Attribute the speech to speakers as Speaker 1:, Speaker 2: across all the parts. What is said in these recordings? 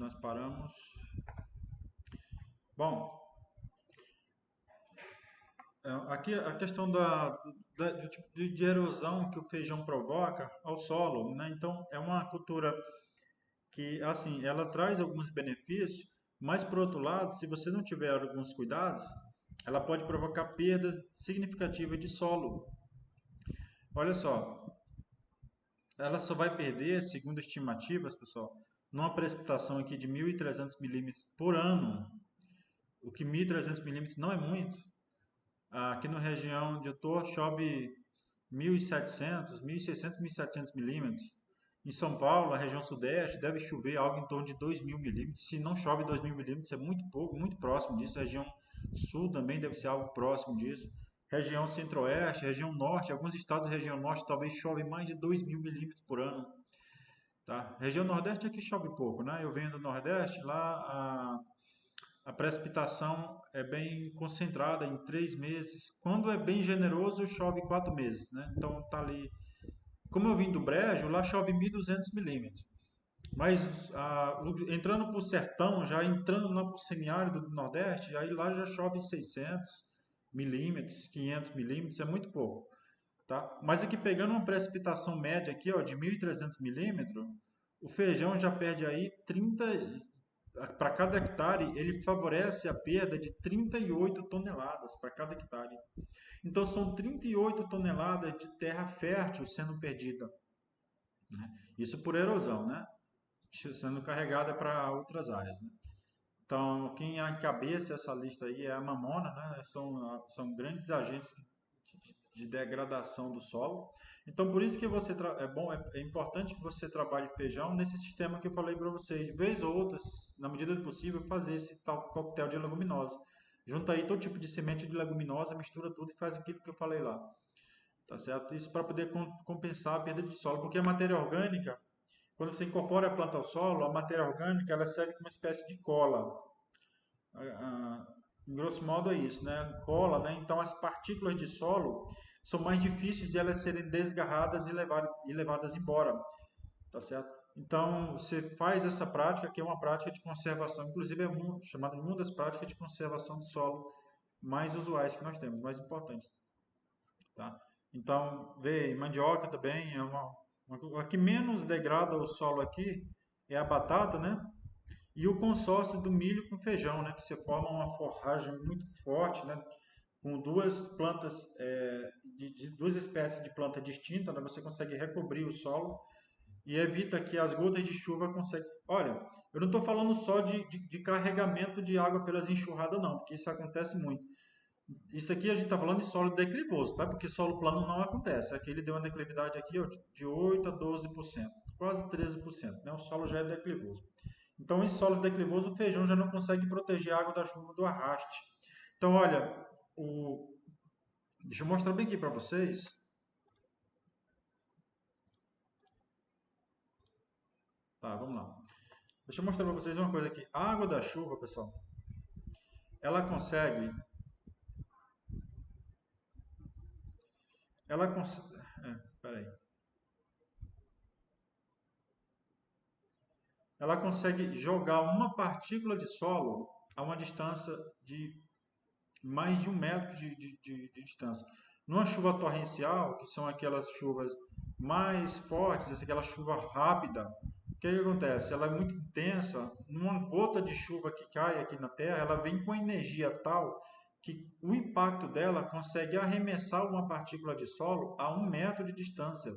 Speaker 1: nós paramos? Bom, aqui a questão do tipo de erosão que o feijão provoca ao solo, né? Então, é uma cultura que, assim, ela traz alguns benefícios, mas, por outro lado, se você não tiver alguns cuidados, ela pode provocar perda significativa de solo. Olha só, ela só vai perder, segundo estimativas, pessoal, numa precipitação aqui de 1.300 milímetros por ano, o que 1.300 milímetros não é muito. Aqui na região onde eu estou, chove 1.700, 1.600, 1.700 milímetros. Em São Paulo, a região sudeste, deve chover algo em torno de 2.000 milímetros. Se não chove 2.000 milímetros, é muito pouco, muito próximo disso. A região sul também deve ser algo próximo disso. Região centro-oeste, região norte, alguns estados da região norte talvez chove mais de 2.000 milímetros por ano. Tá? Região nordeste aqui chove pouco, né? Eu venho do nordeste, lá a precipitação é bem concentrada em 3 meses. Quando é bem generoso, chove 4 meses, né? Então tá ali. Como eu vim do Brejo, lá chove 1.200 milímetros. Mas entrando para o sertão, já entrando lá para o semiárido do Nordeste, aí lá já chove 600 milímetros, 500 milímetros, é muito pouco. Tá? Mas aqui pegando uma precipitação média aqui, ó, de 1.300 milímetros, o feijão já perde aí 30, para cada hectare, ele favorece a perda de 38 toneladas para cada hectare. Então são 38 toneladas de terra fértil sendo perdida, né? Isso por erosão, né? Sendo carregada para outras áreas, né? Então, quem encabeça essa lista aí é a mamona, né? São grandes agentes de degradação do solo. Então, por isso que é importante que você trabalhe feijão nesse sistema que eu falei para vocês. De vez ou outra, na medida do possível, fazer esse tal coquetel de leguminosa. Junta aí todo tipo de semente de leguminosa, mistura tudo e faz aquilo que eu falei lá. Tá certo? Isso para poder compensar a perda de solo, porque a matéria orgânica, quando você incorpora a planta ao solo, a matéria orgânica ela serve como uma espécie de cola. Em grosso modo é isso, né? Cola, né? Então as partículas de solo são mais difíceis de elas serem desgarradas e levadas embora, tá certo? Então você faz essa prática, que é uma prática de conservação, inclusive é chamada de uma das práticas de conservação do solo mais usuais que nós temos, mais importantes, tá? Então, vê, mandioca também é a que menos degrada o solo aqui é a batata, né? E o consórcio do milho com feijão, né? Que você forma uma forragem muito forte, né? Com duas plantas, de duas espécies de planta distintas, né? Você consegue recobrir o solo e evita que as gotas de chuva conseguem. Olha, eu não estou falando só de carregamento de água pelas enxurradas, não, porque isso acontece muito. Isso aqui a gente está falando de solo declivoso, tá? Porque solo plano não acontece. Aqui ele deu uma declividade aqui, ó, de 8 a 12%, quase 13%, né? O solo já é declivoso. Então, em solo declivoso, o feijão já não consegue proteger a água da chuva do arraste. Então, olha, deixa eu mostrar bem aqui para vocês. Tá, vamos lá. Deixa eu mostrar para vocês uma coisa aqui. A água da chuva, pessoal, ela consegue, ela consegue, peraí. Ela consegue jogar uma partícula de solo a uma distância de mais de 1 metro de distância. Numa chuva torrencial, que são aquelas chuvas mais fortes, aquela chuva rápida, o que acontece? Ela é muito intensa, numa gota de chuva que cai aqui na Terra, ela vem com energia tal que o impacto dela consegue arremessar uma partícula de solo a 1 metro de distância.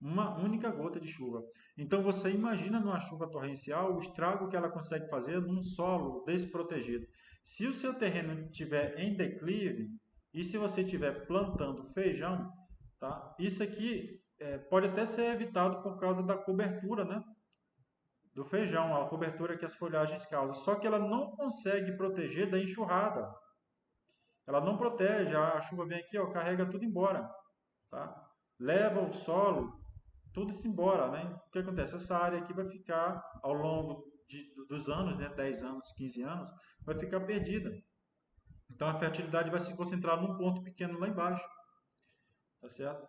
Speaker 1: Uma única gota de chuva. Então você imagina numa chuva torrencial o estrago que ela consegue fazer num solo desprotegido. Se o seu terreno estiver em declive e se você estiver plantando feijão, tá? Isso aqui pode até ser evitado por causa da cobertura, né? Do feijão, a cobertura que as folhagens causam. Só que ela não consegue proteger da enxurrada. Ela não protege, a chuva vem aqui, ó, carrega tudo embora, tá? Leva o solo tudo se embora, né? O que acontece? Essa área aqui vai ficar, ao longo dos anos, né, 10 anos, 15 anos, vai ficar perdida. Então a fertilidade vai se concentrar num ponto pequeno lá embaixo, tá certo?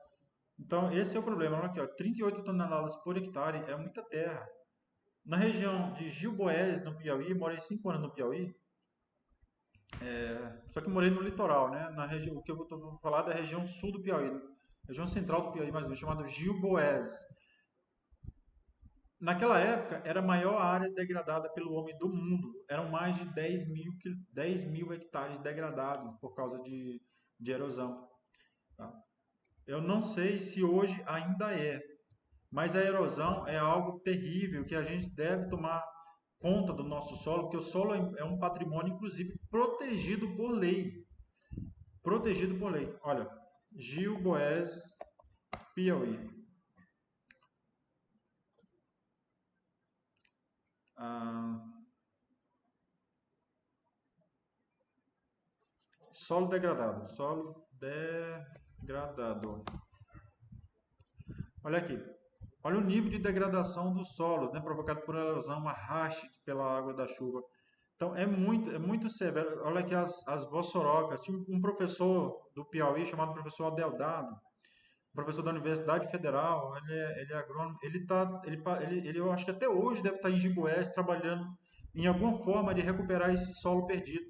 Speaker 1: Então esse é o problema. Olha aqui, ó, 38 toneladas por hectare é muita terra. Na região de Gil Boés, no Piauí, morei 5 anos no Piauí, só que morei no litoral, né? Na região, o que eu estou falando é da região sul do Piauí, região central do Piauí, mais ou menos, chamado Gil Boés. Naquela época, era a maior área degradada pelo homem do mundo. Eram mais de 10 mil hectares degradados por causa de erosão. Tá? Eu não sei se hoje ainda é, mas a erosão é algo terrível que a gente deve tomar conta do nosso solo, porque o solo é um patrimônio, inclusive, protegido por lei. Protegido por lei. Olha, Gil Boés, Piauí. Ah, solo degradado. Solo degradado. Olha aqui. Olha o nível de degradação do solo, né, provocado por erosão, arraste pela água da chuva. Então é muito severo. Olha aqui as vossorocas. Tinha um professor do Piauí chamado professor Adeldado, professor da Universidade Federal. Ele é agrônomo. Eu acho que até hoje deve estar em Giboés trabalhando em alguma forma de recuperar esse solo perdido.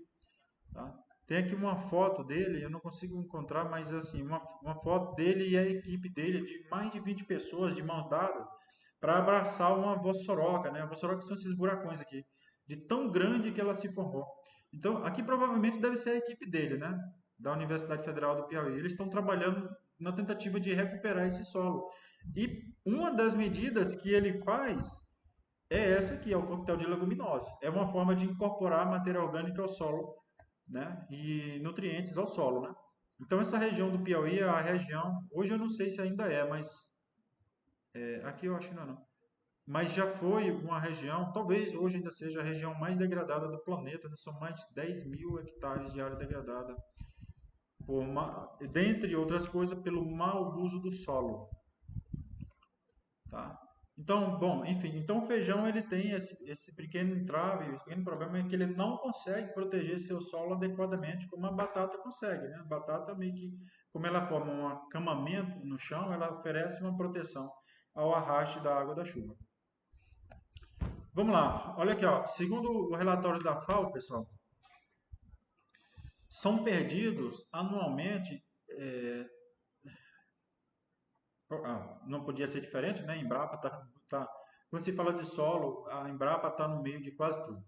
Speaker 1: Tá? Tem aqui uma foto dele, eu não consigo encontrar, mas assim, uma foto dele e a equipe dele, de mais de 20 pessoas de mãos dadas, para abraçar uma vossoroca, né? A vossoroca são esses buracões aqui, de tão grande que ela se formou. Então, aqui provavelmente deve ser a equipe dele, né? Da Universidade Federal do Piauí. Eles estão trabalhando na tentativa de recuperar esse solo. E uma das medidas que ele faz é essa aqui, é o coquetel de leguminose. É uma forma de incorporar matéria orgânica ao solo, né? E nutrientes ao solo, né? Então essa região do Piauí é a região, hoje eu não sei se ainda é, mas aqui eu acho que não, é não. Mas já foi uma região, talvez hoje ainda seja a região mais degradada do planeta, né? São mais de 10 mil hectares de área degradada, dentre outras coisas, pelo mau uso do solo. Tá? Então, bom, enfim, então o feijão ele tem esse pequeno entrave, esse pequeno problema é que ele não consegue proteger seu solo adequadamente como a batata consegue, né? A batata meio que, como ela forma um acamamento no chão, ela oferece uma proteção ao arraste da água da chuva. Vamos lá, olha aqui, ó. Segundo o relatório da FAO, pessoal, são perdidos anualmente, não podia ser diferente, né? A Embrapa quando se fala de solo, a Embrapa está no meio de quase tudo.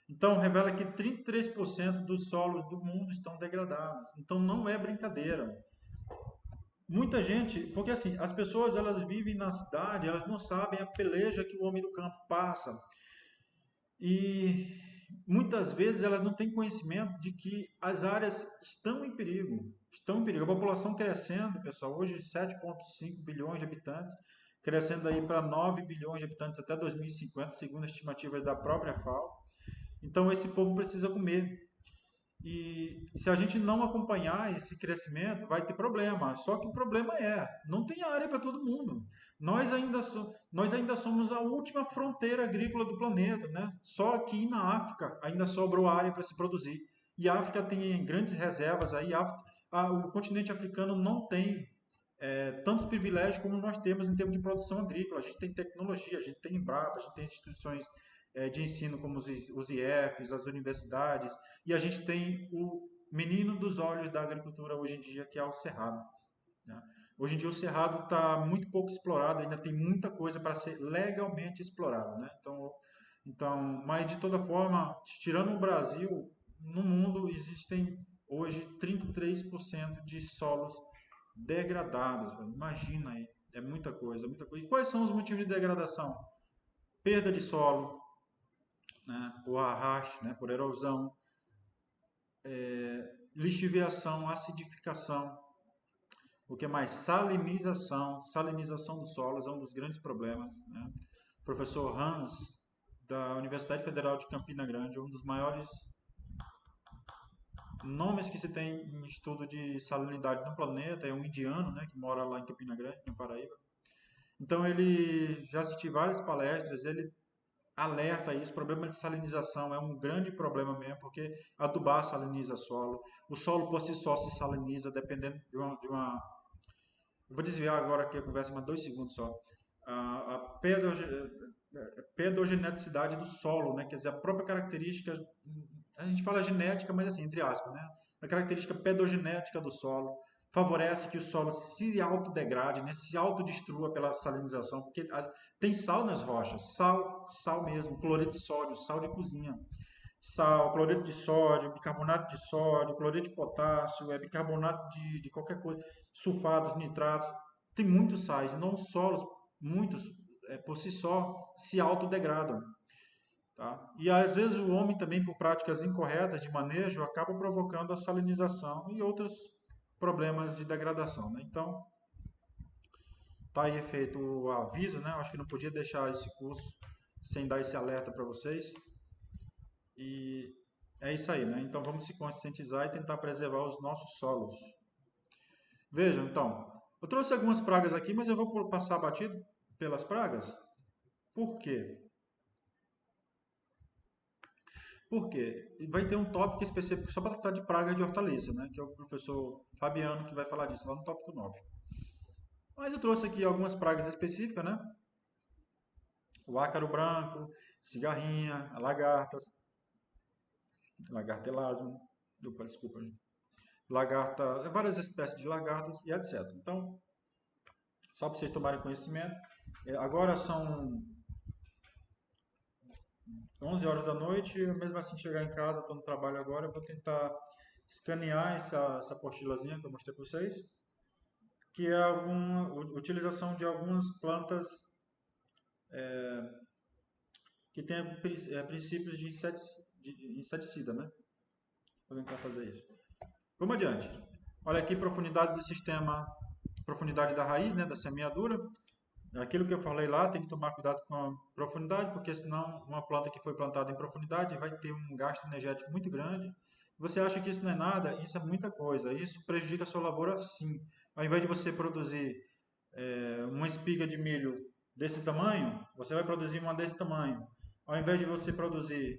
Speaker 1: Então, revela que 33% dos solos do mundo estão degradados. Então, não é brincadeira. Muita gente, porque assim, as pessoas elas vivem na cidade, elas não sabem a peleja que o homem do campo passa. E muitas vezes elas não têm conhecimento de que as áreas estão em perigo. Estão em perigo. A população crescendo, pessoal, hoje 7,5 bilhões de habitantes, crescendo aí para 9 bilhões de habitantes até 2050, segundo a estimativa da própria FAO. Então esse povo precisa comer. E se a gente não acompanhar esse crescimento, vai ter problema. Só que o problema não tem área para todo mundo. Nós ainda somos a última fronteira agrícola do planeta, né? Só aqui na África ainda sobrou área para se produzir. E a África tem grandes reservas aí. O continente africano não tem tantos privilégios como nós temos em termos de produção agrícola. A gente tem tecnologia, a gente tem Embrapa, a gente tem instituições de ensino como os IFs, as universidades, e a gente tem o menino dos olhos da agricultura hoje em dia, que é o cerrado. Né? Hoje em dia o cerrado está muito pouco explorado, ainda tem muita coisa para ser legalmente explorado. Né? Mas de toda forma, tirando o Brasil, no mundo existem hoje 33% de solos degradados. Imagina aí, é muita coisa, muita coisa. E quais são os motivos de degradação? Perda de solo, né, por arraste, né, por erosão, lixiviação, acidificação, o que mais? Salinização dos solos é um dos grandes problemas. Né? O professor Hans, da Universidade Federal de Campina Grande, um dos maiores nomes que se tem em estudo de salinidade no planeta, é um indiano, né, que mora lá em Campina Grande, na Paraíba. Então ele já assistiu várias palestras, ele alerta isso, o problema de salinização é um grande problema mesmo, porque adubar saliniza solo, o solo por si só se saliniza, dependendo de uma. Eu vou desviar agora aqui a conversa, mas 2 segundos só. A pedra, pedogeneticidade do solo, né? Quer dizer, a própria característica, a gente fala genética, mas assim, entre aspas, né? A característica pedogenética do solo favorece que o solo se autodegrade, né? Se autodestrua pela salinização, porque tem sal nas rochas, sal mesmo, cloreto de sódio, sal de cozinha, sal, cloreto de sódio, bicarbonato de sódio, cloreto de potássio, bicarbonato de qualquer coisa, sulfados, nitratos, tem muitos sais, não os solos, muitos por si só se autodegradam. Tá? E às vezes o homem também, por práticas incorretas de manejo, acaba provocando a salinização e outros problemas de degradação. Né? Então, tá aí feito o aviso, né? Eu acho que não podia deixar esse curso sem dar esse alerta para vocês. E é isso aí, né? Então vamos se conscientizar e tentar preservar os nossos solos. Vejam, então, eu trouxe algumas pragas aqui, mas eu vou passar batido pelas pragas. Por quê? Por quê? Vai ter um tópico específico só para tratar de praga de hortaliça, né? Que é o professor Fabiano que vai falar disso lá no tópico 9. Mas eu trouxe aqui algumas pragas específicas, né? O ácaro branco, cigarrinha, lagartas, lagarta elasmo, desculpa, lagarta, várias espécies de lagartas e etc. Então, só para vocês tomarem conhecimento, agora são 11 horas da noite, eu mesmo assim chegar em casa, estou no trabalho agora, eu vou tentar escanear essa apostilazinha que eu mostrei para vocês, que é a utilização de algumas plantas que têm princípios de inseticida, né? Vou tentar fazer isso. Vamos adiante. Olha aqui, profundidade do sistema, profundidade da raiz, né, da semeadura. Aquilo que eu falei lá, tem que tomar cuidado com a profundidade, porque senão uma planta que foi plantada em profundidade vai ter um gasto energético muito grande. Você acha que isso não é nada? Isso é muita coisa. Isso prejudica a sua lavoura, sim. Ao invés de você produzir uma espiga de milho desse tamanho, você vai produzir uma desse tamanho. Ao invés de você produzir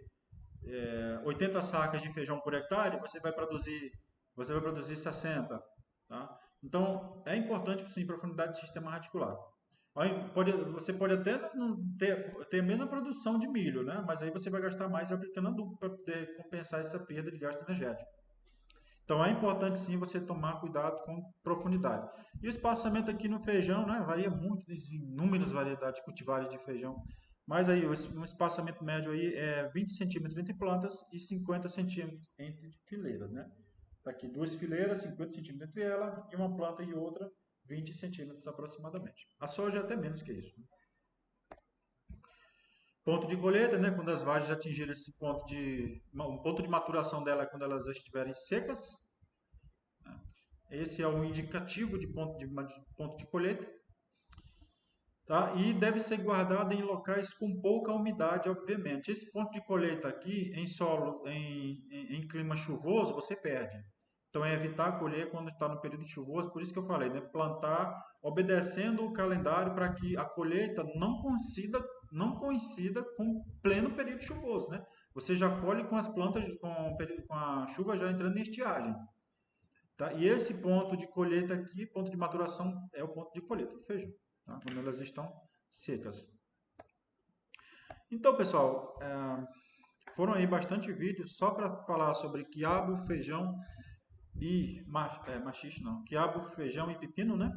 Speaker 1: 80 sacas de feijão por hectare, você vai produzir 60. Tá? Então, é importante sim profundidade do sistema radicular. Você pode até não ter a mesma produção de milho, né? Mas aí você vai gastar mais aplicando adubo para poder compensar essa perda de gasto energético. Então é importante sim você tomar cuidado com profundidade. E o espaçamento aqui no feijão, né, varia muito, existem inúmeras variedades cultivares de feijão. Mas aí o espaçamento médio aí é 20 centímetros entre plantas e 50 centímetros entre fileiras, né? Tá aqui duas fileiras, 50 centímetros entre elas, e uma planta e outra, 20 centímetros aproximadamente. A soja é até menos que isso. Ponto de colheita, né? Quando as vagens atingirem esse um ponto de maturação dela é quando elas já estiverem secas. Esse é o indicativo de ponto de colheita. Tá? E deve ser guardado em locais com pouca umidade, obviamente. Esse ponto de colheita aqui, em solo, em clima chuvoso, você perde. Então é evitar colher quando está no período chuvoso, por isso que eu falei, né? Plantar obedecendo o calendário para que a colheita não coincida com pleno período chuvoso, né? Você já colhe com as plantas, com a chuva já entrando em estiagem. Tá? E esse ponto de colheita aqui, ponto de maturação, é o ponto de colheita do feijão, tá? Quando elas estão secas. Então, pessoal, foram aí bastante vídeos só para falar sobre quiabo, feijão e machixe não, quiabo, feijão e pepino, né?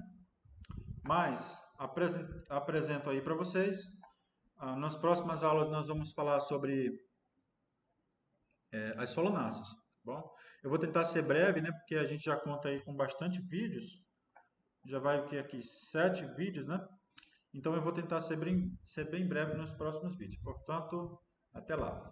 Speaker 1: Mas apresento aí para vocês. Nas próximas aulas nós vamos falar sobre as solanáceas, tá bom? Eu vou tentar ser breve, né? Porque a gente já conta aí com bastante vídeos. Já vai o que aqui? 7 vídeos, né? Então eu vou tentar ser bem breve nos próximos vídeos. Portanto, até lá.